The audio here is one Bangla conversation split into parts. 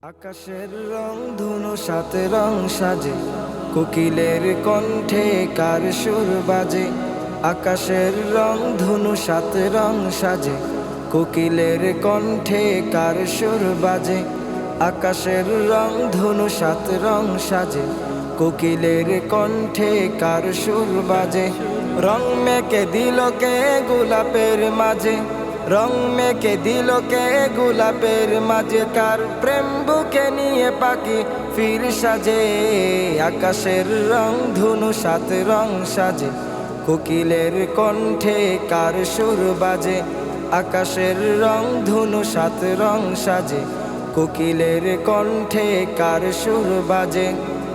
আকাশের রং ধুনো সাথে রং সাজে, কোকিলের কণ্ঠে কার সুর বাজে। আকাশের রং ধুনো সাথে রং সাজে, কোকিলের কণ্ঠে কার সুর বাজে। আকাশের রং ধুনো সাথে রং সাজে, কোকিলের কণ্ঠে কার সুর বাজে। রং মেকে দিল কে গোলাপের মাঝে, রং মেকে দিল কে গোলাপের মাঝে, কার প্রেম বুকে নিয়ে পাখি ফির সাজে। আকাশের রং ধুনো সাথে রং সাজে, কোকিলের কণ্ঠে কার সুর বাজে। আকাশের রং ধুনো সাথে রং সাজে, কোকিলের কণ্ঠে কার সুর বাজে।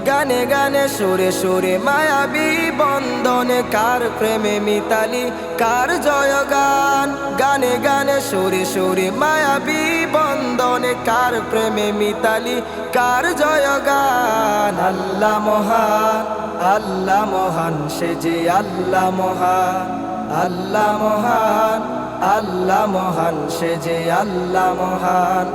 গানে গানে সুরে সুরে মায়াবী বন্ধনে, কার প্রেমে মিতালি কার জয়গান। গানে গানে সুরে সুরে মায়াবী বন্ধনে, কার প্রেমে মিতালি কার জয়গান। আল্লাহ মহান, আল্লাহ মহান, সে যে আল্লাহ মহান। আল্লাহ মহান, আল্লাহ মহান, সে যে আল্লাহ মহান।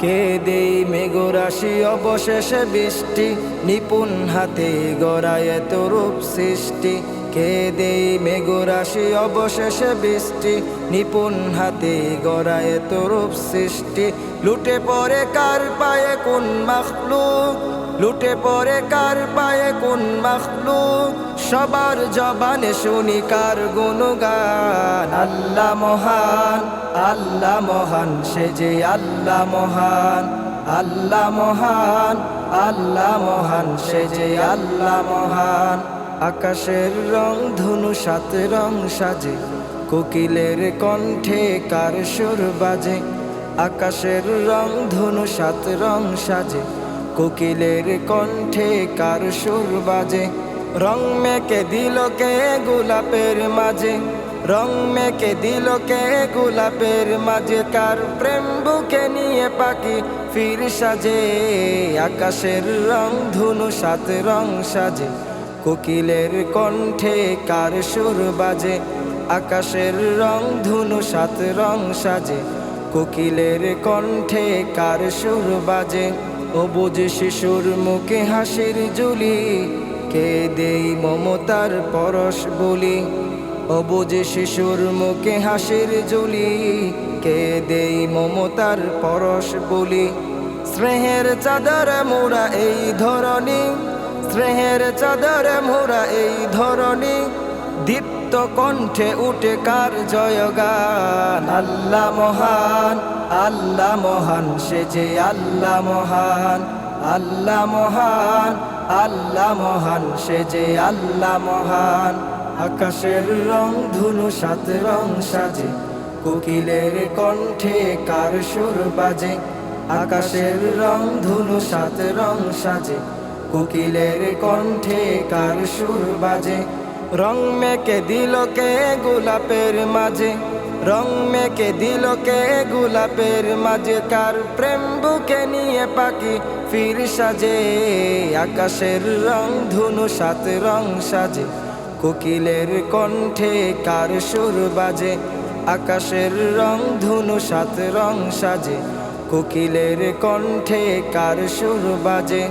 কে দেই মেঘরাশি অবশেষে বৃষ্টি, নিপুণ হাতে গড়ায় এত রূপ সৃষ্টি। কে দেই মেঘরাশি অবশেষে বৃষ্টি, নিপুণ হাতে গড়ায় এত রূপ সৃষ্টি। লুটে পড়ে কার পায়ে কোন মাখলুক, লুটে পড়ে কার পায়ে কোন মাখলুক, সবার জবানে শুনি কার গুণগান। আল্লাহ মহান, আল্লাহ মহান, সে যে আল্লাহ মহান। আল্লাহ মহান, আল্লাহ মহান, সে যে আল্লাহ মহান। আকাশের রং ধুনো সাথে রং সাজে, কোকিলের কণ্ঠে কার সুর বাজে। আকাশের রং ধুনো সাথে রং সাজে, কোকিলের কণ্ঠে কার সুর বাজে। রং মেকে দিল কে গোলাপের মাঝে, রং মেকে দিল কে গোলাপের মাঝে, কার প্রেম বুকে নিয়ে পাখি ফির সাজে। আকাশের রং ধুনো সাথে রং সাজে, কোকিলের কণ্ঠে কার সুর বাজে। আকাশের রং ধুনো সাথে রং সাজে, কোকিলের কণ্ঠে কার সুর বাজে। ও বুঝি শিশুর মুখে হাসির ঝুলি, কে দেই মমতার পরশ বলি। ও বুঝি শিশুর মুখে হাসির ঝুলি, কে দেই মমতার পরশ বলি। স্নেহের চাদর মোরা এই ধরনী, স্নেহের চাদর মোরা এই ধরনী, দীপ্ত কণ্ঠে উঠে কার জয়গান। আল্লাহ মহান, আল্লাহ মহান, সে যে আল্লাহ মহান। আল্লাহ মহান, আল্লাহ মহান, সে যে আল্লাহ মহান। আকাশের রং ধুনো সাথে রং সাজে, কোকিলের কণ্ঠে কার সুর বাজে। আকাশের রং ধুনো সাথে রং সাজে, কোকিলের কণ্ঠে কার সুর বাজে। রং মেকে দিল কে গোলাপের মাঝে, রং মেকে দিল কে গোলাপের মাঝে, কার প্রেম বুকে নিয়ে পাখি ফির সাজে। আকাশের রং ধুনো সাথে রং সাজে, কোকিলের কণ্ঠে কার সুর বাজে। আকাশের রং ধুনো সাথে রং সাজে, কোকিলের কণ্ঠে কার সুর বাজে।